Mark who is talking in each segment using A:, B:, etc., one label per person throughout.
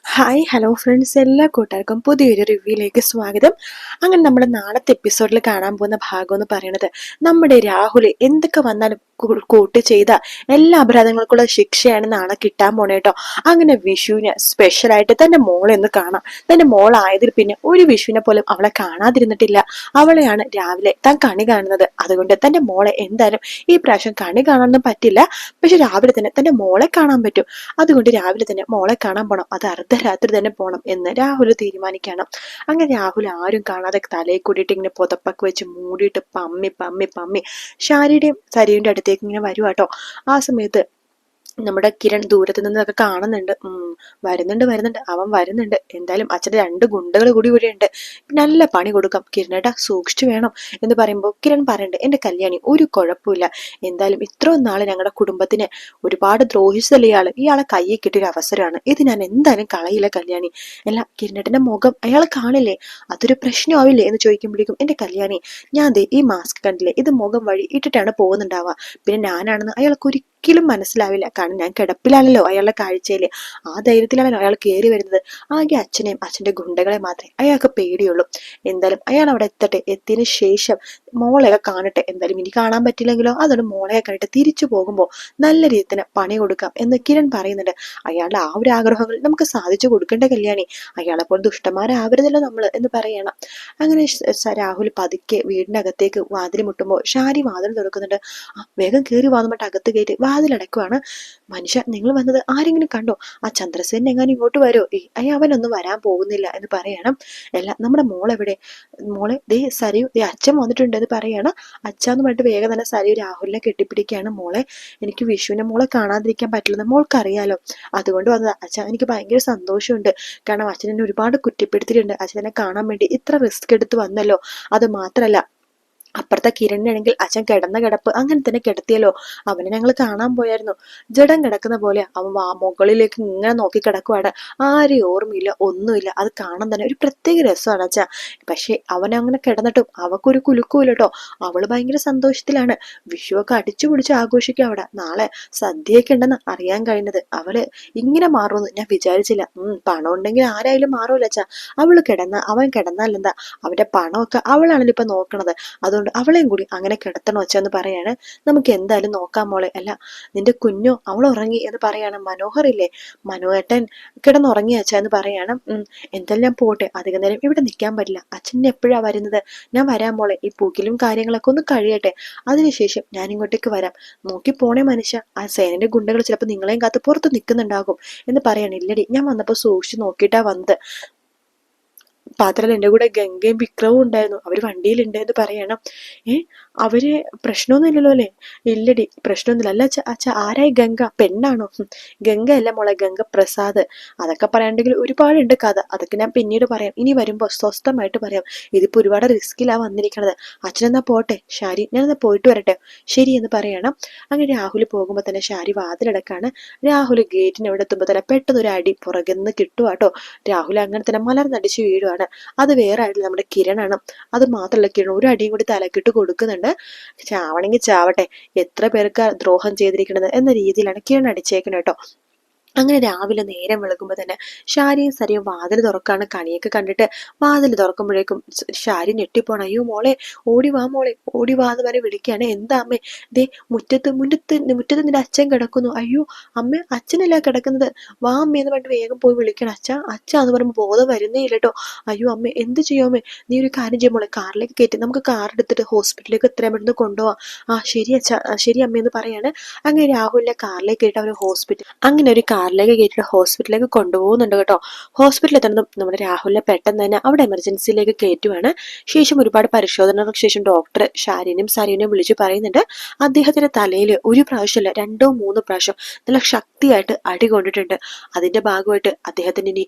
A: Hi hello friends, എല്ലാ കൂട്ടുകാർക്കും പുതിയൊരു റിവ്യൂയിലേക്ക് സ്വാഗതം. അങ്ങനെ നമ്മുടെ നാളത്തെ എപ്പിസോഡിൽ കാണാൻ പോകുന്ന ഭാഗം എന്ന് പറയുന്നത് നമ്മുടെ രാഹുൽ എന്തൊക്കെ വന്നാലും കൂട്ടി ചെയ്ത എല്ലാ അപരാധങ്ങൾക്കുള്ള ശിക്ഷയാണ് നാളെ കിട്ടാൻ പോണേ കേട്ടോ. അങ്ങനെ വിഷുവിന് സ്പെഷ്യലായിട്ട് തന്റെ മോളെ ഒന്ന് കാണാം. തന്റെ മോളായതിൽ പിന്നെ ഒരു വിഷുവിനെ പോലും അവളെ കാണാതിരുന്നിട്ടില്ല. അവളെയാണ് രാവിലെ താൻ കണി കാണുന്നത്. അതുകൊണ്ട് തന്റെ മോളെ എന്തായാലും ഈ പ്രാവശ്യം കണി കാണാനൊന്നും പറ്റില്ല. പക്ഷെ രാവിലെ തന്നെ തന്റെ മോളെ കാണാൻ പറ്റും. അതുകൊണ്ട് രാവിലെ തന്നെ മോളെ കാണാൻ പോണം. അത് അർദ്ധരാത്രി തന്നെ പോണം എന്ന് രാഹുൽ തീരുമാനിക്കണം. അങ്ങനെ രാഹുൽ ആരും കാണാതെ തലയിൽ കൂടിയിട്ട് ഇങ്ങനെ പുതപ്പൊക്കെ വെച്ച് മൂടിയിട്ട് പമ്മി പമ്മി പമ്മി ഷാരിയുടെയും സരിയുടെ അടുത്തേക്ക് ഇങ്ങനെ വരുവാട്ടോ. ആ സമയത്ത് നമ്മുടെ കിരൺ ദൂരത്ത് നിന്നൊക്കെ കാണുന്നുണ്ട്. വരുന്നുണ്ട് അവൻ വരുന്നുണ്ട്. എന്തായാലും അച്ഛൻ്റെ രണ്ട് ഗുണ്ടകൾ കൂടി ഇവിടെയുണ്ട്. നല്ല പണി കൊടുക്കാം കിരണേട്ടാ, സൂക്ഷിച്ചു വേണം എന്ന് പറയുമ്പോൾ കിരൺ പറയണ്ട്, എന്റെ കല്യാണി ഒരു കുഴപ്പമില്ല. എന്തായാലും ഇത്രയും നാള് ഞങ്ങളുടെ കുടുംബത്തിന് ഒരുപാട് ദ്രോഹിച്ചതല്ലേ ഇയാളെ കയ്യിൽ കിട്ടിയൊരു അവസരമാണ്. ഇത് ഞാൻ എന്തായാലും കളയില്ല കല്യാണി. അല്ല കിരണേട്ടന്റെ മുഖം അയാൾ കാണില്ലേ, അതൊരു പ്രശ്നമാവില്ലേ എന്ന് ചോദിക്കുമ്പോഴേക്കും, എന്റെ കല്യാണി ഞാൻ ദേ ഈ മാസ്ക് കണ്ടില്ലേ, ഇത് മുഖം വഴി ഇട്ടിട്ടാണ് പോകുന്നുണ്ടാവുക. പിന്നെ ഞാനാണെന്ന് അയാൾക്ക് ഒരിക്കലും മനസ്സിലാവില്ല. കാരണം ഞാൻ കിടപ്പിലാണല്ലോ അയാളുടെ കാഴ്ചയില്. ആ ധൈര്യത്തിലാണ് അയാൾ കയറി വരുന്നത്. ആകെ അച്ഛനെയും അച്ഛന്റെ ഗുണ്ടകളെ മാത്രമേ അയാൾക്ക് പേടിയുള്ളൂ. എന്തായാലും അയാൾ അവിടെ എത്തട്ടെ. എത്തിയതിനു ശേഷം മോളെയൊക്കെ കാണട്ടെ. എന്തായാലും ഇനി കാണാൻ പറ്റില്ലെങ്കിലോ അതുകൊണ്ട് മോളെയൊക്കെ കണ്ടിട്ട് തിരിച്ചു പോകുമ്പോൾ നല്ല രീതിയിൽ പണി കൊടുക്കാം എന്ന് കിരൺ പറയുന്നുണ്ട്. അയാളുടെ ആ ഒരു ആഗ്രഹങ്ങൾ നമുക്ക് സാധിച്ചു കൊടുക്കേണ്ട കല്യാണി. അയാളെ പോലെ ദുഷ്ടന്മാരാവരുതല്ലോ നമ്മൾ എന്ന് പറയണം. അങ്ങനെ രാഹുൽ പതുക്കെ വീടിനകത്തേക്ക് വാതിൽ മുട്ടുമ്പോൾ ഷാരി വാതിൽ തുറക്കുന്നുണ്ട്. വേഗം കയറി വാന്നുമ്പോൾ അകത്ത് കയറ്റി വാതിലടക്കുവാണ്. മനുഷ്യ, നിങ്ങൾ വന്നത് ആരെങ്കിലും കണ്ടോ? ആ ചന്ദ്രസേനൻ എങ്ങാനും ഇങ്ങോട്ട് വരുമോ? അവനൊന്നും വരാൻ പോകുന്നില്ല എന്ന് പറയണം. അല്ല നമ്മുടെ മോളെവിടെ? മോളെ ദേ സരിയു, ദേ അച്ഛൻ വന്നിട്ടുണ്ട് എന്ന് പറയണം. അച്ഛന്ന് പറഞ്ഞിട്ട് വേഗം തന്നെ സരിയു രാഹുലിനെ കെട്ടിപ്പിടിക്കുകയാണ്. മോളെ, എനിക്ക് വിഷുവിനെ മോളെ കാണാതിരിക്കാൻ പറ്റില്ലെന്ന് മോൾക്കറിയാലോ, അതുകൊണ്ട് വന്നതാ. അച്ഛൻ എനിക്ക് ഭയങ്കര സന്തോഷമുണ്ട്. കാരണം അച്ഛൻ എന്നെ ഒരുപാട് കുറ്റപ്പെടുത്തിയിട്ടുണ്ട്. അച്ഛനെ കാണാൻ വേണ്ടി ഇത്ര റിസ്ക് എടുത്ത് വന്നല്ലോ. അത് മാത്രല്ല, അപ്പുറത്തെ കിരണിനാണെങ്കിൽ അച്ഛൻ കിടന്ന കിടപ്പ് അങ്ങനെ തന്നെ കിടത്തിയല്ലോ. അവനെ ഞങ്ങൾ കാണാൻ പോയായിരുന്നു. ജഡം കിടക്കുന്ന പോലെ അവൻ മുകളിലേക്ക് ഇങ്ങനെ നോക്കി കിടക്കുവാണ്. ആരെയും ഓർമ്മയില്ല, ഒന്നുമില്ല. അത് കാണാൻ തന്നെ ഒരു പ്രത്യേക രസമാണ് അച്ഛാ. പക്ഷെ അവൻ അങ്ങനെ കിടന്നിട്ടും അവക്കൊരു കുലുക്കുമില്ല കേട്ടോ. അവള് ഭയങ്കര സന്തോഷത്തിലാണ്. വിഷുവൊക്കെ അടിച്ചു പിടിച്ച് ആഘോഷിക്കും അവിടെ. നാളെ സദ്യയൊക്കെ ഉണ്ടെന്ന് അറിയാൻ കഴിഞ്ഞത്. അവള് ഇങ്ങനെ മാറുമെന്ന് ഞാൻ വിചാരിച്ചില്ല. പണം ഉണ്ടെങ്കിൽ ആരായാലും മാറൂല അച്ഛാ. അവൻ കിടന്നാൽ എന്താ, അവന്റെ പണമൊക്കെ അവളാണല്ലോ ഇപ്പൊ നോക്കണത്. അതുകൊണ്ട് അവളെയും കൂടി അങ്ങനെ കിടത്തണോ വെച്ചെന്ന് പറയാണ്. നമുക്ക് എന്തായാലും നോക്കാം മോളെ. അല്ല നിന്റെ കുഞ്ഞോ, അവൾ ഉറങ്ങി എന്ന് പറയാണ്. മനോഹർ ഇല്ലേ, മനോഹേട്ടൻ കിടന്നുറങ്ങി അച്ഛ എന്ന് പറയാണ്. എന്തായാലും ഞാൻ പോട്ടെ, അധികം നേരം ഇവിടെ നിൽക്കാൻ പറ്റില്ല. അച്ഛൻ എപ്പോഴാ വരുന്നത്? ഞാൻ വരാം മോളെ, ഈ പൂക്കിലും കാര്യങ്ങളൊക്കെ ഒന്ന് കഴിയട്ടെ, അതിനുശേഷം ഞാൻ ഇങ്ങോട്ടേക്ക് വരാം. നോക്കി പോണേ മനുഷ്യ, ആ സേനന്റെ ഗുണ്ടകൾ ചിലപ്പോൾ നിങ്ങളെയും കാത്ത് പുറത്ത് നിൽക്കുന്നുണ്ടാകും എന്ന് പറയാണ്. ഇല്ലടി, ഞാൻ വന്നപ്പോ സൂക്ഷിച്ചു നോക്കിയിട്ടാ വന്നത്. പാത്രത്തിൽ എൻ്റെ കൂടെ ഗംഗയും വിക്രവും ഉണ്ടായിരുന്നു. അവര് വണ്ടിയിലുണ്ട് എന്ന് പറയണം. അവര് പ്രശ്നമൊന്നുമില്ലല്ലോ അല്ലേ? ഇല്ലടി, പ്രശ്നമൊന്നുമില്ല. അല്ല അച്ഛ ആരായി ഗംഗ? പെണ്ണാണോ? ഗംഗ അല്ല മോളെ, ഗംഗ പ്രസാദ്. അതൊക്കെ പറയാണ്ടെങ്കിൽ ഒരുപാടുണ്ട് കഥ. അതൊക്കെ ഞാൻ പിന്നീട് പറയാം. ഇനി വരുമ്പോൾ സ്വസ്ഥമായിട്ട് പറയാം. ഇതിപ്പോ ഒരുപാട് റിസ്കിലാ വന്നിരിക്കണത്. അച്ഛനെന്നാ പോട്ടെ ഷാരി, ഞാനെന്നാ പോയിട്ട് വരട്ടെ. ശരി എന്ന് പറയണം. അങ്ങനെ രാഹുൽ പോകുമ്പോൾ തന്നെ ഷാരി വാതിലടക്കാണ്. രാഹുൽ ഗേറ്റിന് എവിടെ എത്തുമ്പോൾ തന്നെ പെട്ടെന്ന് ഒരു അടി പുറകിൽ നിന്ന് കിട്ടുവാട്ടോ. രാഹുൽ അങ്ങനെ തന്നെ മലർന്നടിച്ച് വീഴുവാണ്. അത് വേറെ ആയിട്ട് നമ്മുടെ കിരണാണ്. അത് മാത്രമല്ല, കിരൺ ഒരു അടിയും കൂടി തലക്കിട്ട് കൊടുക്കുന്നുണ്ട്. ചാവണമെങ്കിൽ ചാവട്ടെ, എത്ര പേർക്ക് ദ്രോഹം ചെയ്തിരിക്കണത് എന്ന രീതിയിലാണ് കിരൺ അടിച്ചേക്കുന്നത് കേട്ടോ. അങ്ങനെ രാവിലെ നേരം വിളക്കുമ്പോൾ തന്നെ ഷാരിയും സരിയും വാതിൽ തുറക്കാണ്. കണിയൊക്കെ കണ്ടിട്ട് വാതിൽ തുറക്കുമ്പോഴേക്കും ഷാരി ഞെട്ടിപ്പോണം. അയ്യോ മോളെ, ഓടി വാ മോളെ, ഓടി വാ എന്ന് പറഞ്ഞ് വിളിക്കുകയാണ്. എന്താ അമ്മേ? ദേ മുറ്റത്ത് നിന്റെ അച്ഛൻ കിടക്കുന്നു. അയ്യോ അമ്മ, അച്ഛനല്ല കിടക്കുന്നത്, വാ അമ്മ എന്ന് പറഞ്ഞിട്ട് വേഗം പോയി വിളിക്കണം. അച്ഛ എന്ന് പറയുമ്പോൾ ബോധം വരുന്നേ ഇല്ല കേട്ടോ. അയ്യോ അമ്മ, എന്ത് ചെയ്യുമേ? നീ ഒരു കാര്യം ചെയ്യും മോളെ, കാറിലേക്ക് കയറ്റി നമുക്ക് കാർ എടുത്തിട്ട് ഹോസ്പിറ്റലിലേക്ക് എത്രയും പെട്ടെന്ന് കൊണ്ടുപോവാം. ശരി അച്ഛ, ശരി അമ്മയെന്ന് പറയാണ്. അങ്ങനെ രാഹുലിനെ കാറിലേക്ക് കയറ്റി അവർ അങ്ങനെ ഒരു കാറിലേക്ക് കയറ്റിട്ട് ഹോസ്പിറ്റലിലേക്ക് കൊണ്ടുപോകുന്നുണ്ട് കേട്ടോ. ഹോസ്പിറ്റലിൽ എത്തുന്നതും നമ്മുടെ രാഹുലിനെ പെട്ടെന്ന് തന്നെ അവിടെ എമർജൻസിയിലേക്ക് കയറ്റുവാണ്. ശേഷം ഒരുപാട് പരിശോധനകൾക്ക് ശേഷം ഡോക്ടർ ഷാരിനെയും സരീനെയും വിളിച്ചു പറയുന്നുണ്ട്, അദ്ദേഹത്തിന്റെ തലയിൽ ഒരു പ്രാവശ്യമല്ല 2-3 പ്രാവശ്യം നല്ല ശക്തിയായിട്ട് അടി കൊണ്ടിട്ടുണ്ട്. അതിന്റെ ഭാഗമായിട്ട് അദ്ദേഹത്തിന് ഇനി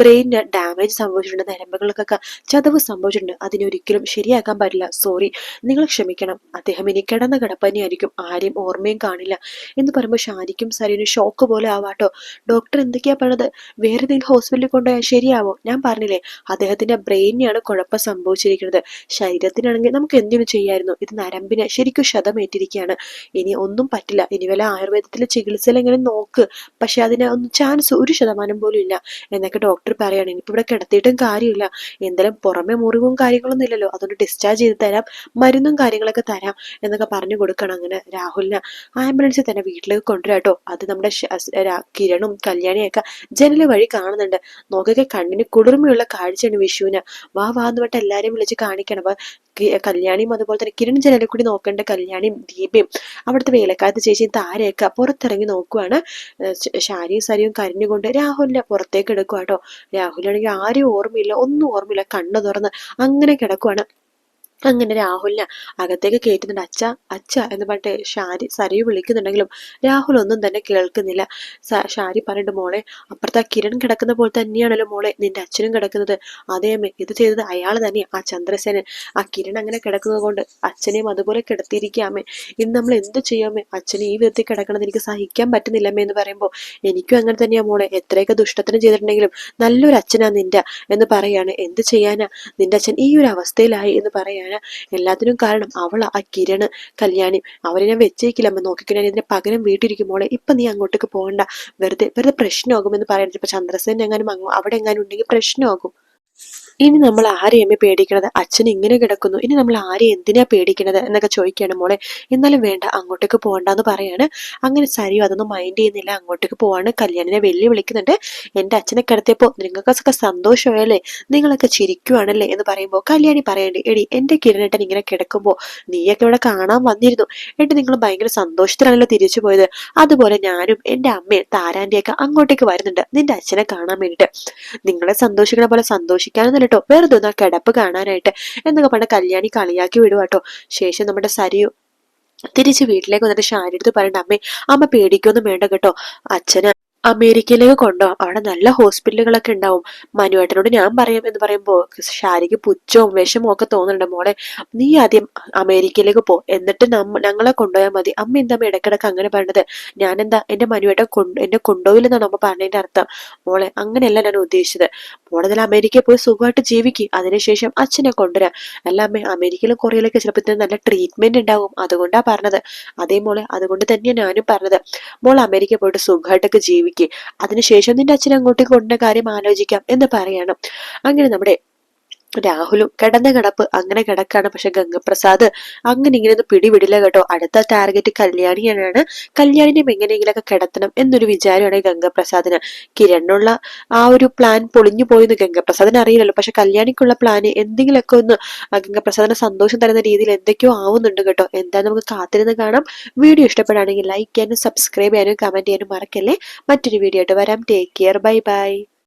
A: ബ്രെയിനിന് ഡാമേജ് സംഭവിച്ചിട്ടുണ്ട്, നരമ്പുകൾക്കൊക്കെ ചതവ് സംഭവിച്ചിട്ടുണ്ട്, അതിനൊരിക്കലും ശരിയാക്കാൻ പറ്റില്ല, സോറി, നിങ്ങൾ ക്ഷമിക്കണം, അദ്ദേഹം ഇനി കിടന്ന കിടപ്പ് തന്നെയായിരിക്കും, ആരെയും ഓർമ്മയും കാണില്ല എന്ന് പറയുമ്പോൾ ഷാരിക്കും സരിനും ഷോക്ക് പോലെ ആവാട്ടോ. ഡോക്ടർ എന്തൊക്കെയാ പറഞ്ഞത്, വേറെ ഏതെങ്കിലും ഹോസ്പിറ്റലിൽ കൊണ്ടുപോയാൽ ശരിയാവോ? ഞാൻ പറഞ്ഞില്ലേ അദ്ദേഹത്തിന്റെ ബ്രെയിനിനാണ് കുഴപ്പം സംഭവിച്ചിരിക്കുന്നത്, ശരീരത്തിനാണെങ്കിൽ നമുക്ക് എന്തിനു ചെയ്യായിരുന്നു, ഇത് നരമ്പിന് ശരിക്കും ക്ഷതമേറ്റിരിക്കുകയാണ്, ഇനി ഒന്നും പറ്റില്ല, ഇനി വല്ല ആയുർവേദത്തിലെ ചികിത്സയിൽ എങ്ങനെ നോക്ക്, പക്ഷെ അതിന് ഒന്നും ചാൻസ് 1% പോലും ഇല്ല എന്നൊക്കെ ഡോക്ടർ പറയാണ്. ഇനിയിപ്പോ ഇവിടെ കിടത്തിയിട്ടും കാര്യമില്ല, എന്തായാലും പുറമെ മുറിവും കാര്യങ്ങളൊന്നും ഇല്ലല്ലോ, അതുകൊണ്ട് ഡിസ്ചാർജ് ചെയ്ത് തരാം, മരുന്നും കാര്യങ്ങളൊക്കെ തരാം എന്നൊക്കെ പറഞ്ഞു കൊടുക്കണം. അങ്ങനെ രാഹുലിനെ ആംബുലൻസിൽ തന്നെ വീട്ടിലേക്ക് കൊണ്ടുവരാട്ടോ. അത് നമ്മുടെ കിരണും കല്യാണിയൊക്കെ ജനല് വഴി കാണുന്നുണ്ട്. നോക്കൊക്കെ കണ്ണിന് കുളിർമയുള്ള കാഴ്ചയാണ് വിഷുവിന്. വാ എന്ന് പറഞ്ഞിട്ട് എല്ലാരെയും വിളിച്ച് കാണിക്കണം. അപ്പൊ കല്യാണിയും അതുപോലെ തന്നെ കിരൺ ജനലിൽ കൂടി നോക്കേണ്ട കല്യാണിയും ദീപയും അവിടുത്തെ വേലക്കാരത്തെ ചേച്ചിയും താരയൊക്കെ പുറത്തിറങ്ങി നോക്കുവാണ്. ഷാരിയും സരിയും കരഞ്ഞുകൊണ്ട് രാഹുലിനെ പുറത്തേക്ക് എടുക്കുവാട്ടോ. രാഹുലാണെങ്കിൽ ആരും ഓർമ്മയില്ല, ഒന്നും ഓർമ്മയില്ല, കണ്ണു തുറന്ന് അങ്ങനെ കിടക്കുവാണ്. അങ്ങനെ രാഹുലിനെ അകത്തേക്ക് കയറ്റുന്നുണ്ട്. അച്ഛ അച്ഛ എന്ന് പറഞ്ഞിട്ട് സരിയു വിളിക്കുന്നുണ്ടെങ്കിലും രാഹുൽ ഒന്നും തന്നെ കേൾക്കുന്നില്ല. ഷാരി പറഞ്ഞിട്ട്, മോളെ അപ്പുറത്ത് ആ കിരൺ കിടക്കുന്ന പോലെ തന്നെയാണല്ലോ മോളെ നിന്റെ അച്ഛനും കിടക്കുന്നത്. അതേമേ, ഇത് ചെയ്തത് അയാൾ തന്നെയാ, ആ ചന്ദ്രസേനൻ. ആ കിരൺ അങ്ങനെ കിടക്കുന്നത് കൊണ്ട് അച്ഛനെയും അതുപോലെ കിടത്തിയിരിക്കാമേ. ഇന്ന് നമ്മൾ എന്ത് ചെയ്യാമേ, അച്ഛനെ ഈ വിധത്തിൽ കിടക്കണത് എനിക്ക് സഹിക്കാൻ പറ്റുന്നില്ലമ്മേ എന്ന് പറയുമ്പോൾ, എനിക്കും അങ്ങനെ തന്നെയാ മോളെ, എത്രയൊക്കെ ദുഷ്ടത്തിന് ചെയ്തിട്ടുണ്ടെങ്കിലും നല്ലൊരു അച്ഛനാ നിന്റെ എന്ന് പറയാണ്. എന്ത് ചെയ്യാനാ, നിന്റെ അച്ഛൻ ഈ ഒരു അവസ്ഥയിലായി എന്ന് പറയാണ്. എല്ലാത്തിനും കാരണം അവളാ, ആ കിരണ് കല്യാണി. അവരെ ഞാൻ വെച്ചേക്കില്ല, അമ്മ നോക്കിക്കാൻ ഇതിന്റെ പകരം വീട്ടിരിക്കുമ്പോളെ, ഇപ്പൊ നീ അങ്ങോട്ടേക്ക് പോകണ്ട, വെറുതെ പ്രശ്നമാകുമെന്ന് പറയുന്നത്. ഇപ്പൊ ചന്ദ്രസേന എങ്ങാനും അവിടെ എങ്ങാനും ഉണ്ടെങ്കിൽ പ്രശ്നമാകും. ഇനി നമ്മൾ ആരെയമ്മ പേടിക്കണത്, അച്ഛൻ ഇങ്ങനെ കിടക്കുന്നു, ഇനി നമ്മൾ ആരെ എന്തിനാ പേടിക്കണത് എന്നൊക്കെ ചോദിക്കുകയാണ് മോളെ. എന്നാലും വേണ്ട, അങ്ങോട്ടേക്ക് പോകണ്ടെന്ന് പറയാണ്. അങ്ങനെ സരിയോ അതൊന്നും മൈൻഡ് ചെയ്യുന്നില്ല, അങ്ങോട്ടേക്ക് പോവാണ്. കല്യാണിനെ വിളിക്കുന്നുണ്ട്. എന്റെ അച്ഛനെ കിടത്തിയപ്പോ നിങ്ങൾക്കൊക്കെ സന്തോഷമായല്ലേ, നിങ്ങളൊക്കെ ചിരിക്കുവാണല്ലേ എന്ന് പറയുമ്പോൾ കല്യാണി പറയണ്ടേ, എടി എന്റെ കിരണേട്ടൻ ഇങ്ങനെ കിടക്കുമ്പോ നീയൊക്കെ ഇവിടെ കാണാൻ വന്നിരുന്നു, എന്നിട്ട് നിങ്ങൾ ഭയങ്കര സന്തോഷത്തിലാണല്ലോ തിരിച്ചു പോയത്, അതുപോലെ ഞാനും എന്റെ അമ്മയും താരാന്റിയൊക്കെ അങ്ങോട്ടേക്ക് വരുന്നുണ്ട് നിന്റെ അച്ഛനെ കാണാൻ വേണ്ടിട്ട്, നിങ്ങളെ സന്തോഷിക്കണ പോലെ സന്തോഷിക്കാനൊന്നും കേട്ടോ, വെറുതെ ഒന്ന് ആ കിടപ്പ് കാണാനായിട്ട് എന്നൊക്കെ പറഞ്ഞ കല്യാണി കളിയാക്കി വിടുവാട്ടോ. ശേഷം നമ്മുടെ സരിയു തിരിച്ച് വീട്ടിലേക്ക് വന്നിട്ട് ഷാരി അടുത്ത് പറയണ്ട, അമ്മ പേടിക്കൊന്നും വേണ്ട കേട്ടോ, അച്ഛന് അമേരിക്കയിലേക്ക് കൊണ്ടുപോകാം, അവിടെ നല്ല ഹോസ്പിറ്റലുകളൊക്കെ ഉണ്ടാവും, മനുവേട്ടനോട് ഞാൻ പറയാം എന്ന് പറയുമ്പോ ഷാരിക്ക് പുച്ഛവും വിഷമവും ഒക്കെ തോന്നുന്നുണ്ട്. മോളെ നീ ആദ്യം അമേരിക്കയിലേക്ക് പോ, എന്നിട്ട് ഞങ്ങളെ കൊണ്ടുപോയാൽ മതി. അമ്മ എന്താ ഇടക്കിടക്ക് അങ്ങനെ പറഞ്ഞത്, ഞാനെന്താ എന്റെ മനുവേട്ടൻ എന്നെ കൊണ്ടുപോയില്ലെന്നാണ് അമ്മ പറഞ്ഞതിന്റെ അർത്ഥം. മോളെ അങ്ങനെയല്ല ഞാൻ ഉദ്ദേശിച്ചത്, മോളെ അമേരിക്കയിൽ പോയി സുഖമായിട്ട് ജീവിക്കും, അതിനുശേഷം അച്ഛനെ കൊണ്ടുവരാം. അല്ല അമ്മ, അമേരിക്കയിലും കൊറിയയിലൊക്കെ ചിലപ്പോൾ നല്ല ട്രീറ്റ്മെന്റ് ഉണ്ടാവും, അതുകൊണ്ടാ പറഞ്ഞത്. അതേ മോളെ, അതുകൊണ്ട് തന്നെയാണ് ഞാനും പറഞ്ഞത്, മോൾ അമേരിക്കയിൽ പോയിട്ട് സുഖമായിട്ടൊക്കെ ജീവിക്കും, അതിനുശേഷം നിന്റെ അച്ഛനെ അങ്ങോട്ടേക്ക് കൊണ്ട കാര്യം ആലോചിക്കാം എന്ന് പറയണം. അങ്ങനെ നമ്മുടെ രാഹുലും കിടന്ന കിടപ്പ് അങ്ങനെ കിടക്കാണ്. പക്ഷെ ഗംഗപ്രസാദ് അങ്ങനെ ഇങ്ങനെയൊന്നും പിടിവിടില്ല കേട്ടോ. അടുത്ത ടാർഗറ്റ് കല്യാണിയാണ്. കല്യാണിനെ എങ്ങനെയെങ്കിലൊക്കെ കിടത്തണം എന്നൊരു വിചാരമാണ് ഗംഗപ്രസാദിന്. കിരണിനുള്ള ആ ഒരു പ്ലാൻ പൊളിഞ്ഞു പോയെന്ന് ഗംഗപ്രസാദിന് അറിയില്ലല്ലോ. പക്ഷെ കല്യാണിക്കുള്ള പ്ലാന് എന്തെങ്കിലുമൊക്കെ ഒന്ന് ഗംഗപ്രസാദിന് സന്തോഷം തരുന്ന രീതിയിൽ എന്തൊക്കെയോ ആവുന്നുണ്ട് കേട്ടോ. എന്താ നമുക്ക് കാത്തിരുന്ന് കാണാം. വീഡിയോ ഇഷ്ടപ്പെടുകയാണെങ്കിൽ ലൈക്ക് ചെയ്യാനും സബ്സ്ക്രൈബ് ചെയ്യാനും കമന്റ് ചെയ്യാനും മറക്കല്ലേ. മറ്റൊരു വീഡിയോ ആയിട്ട് വരാം. Take care, bye bye.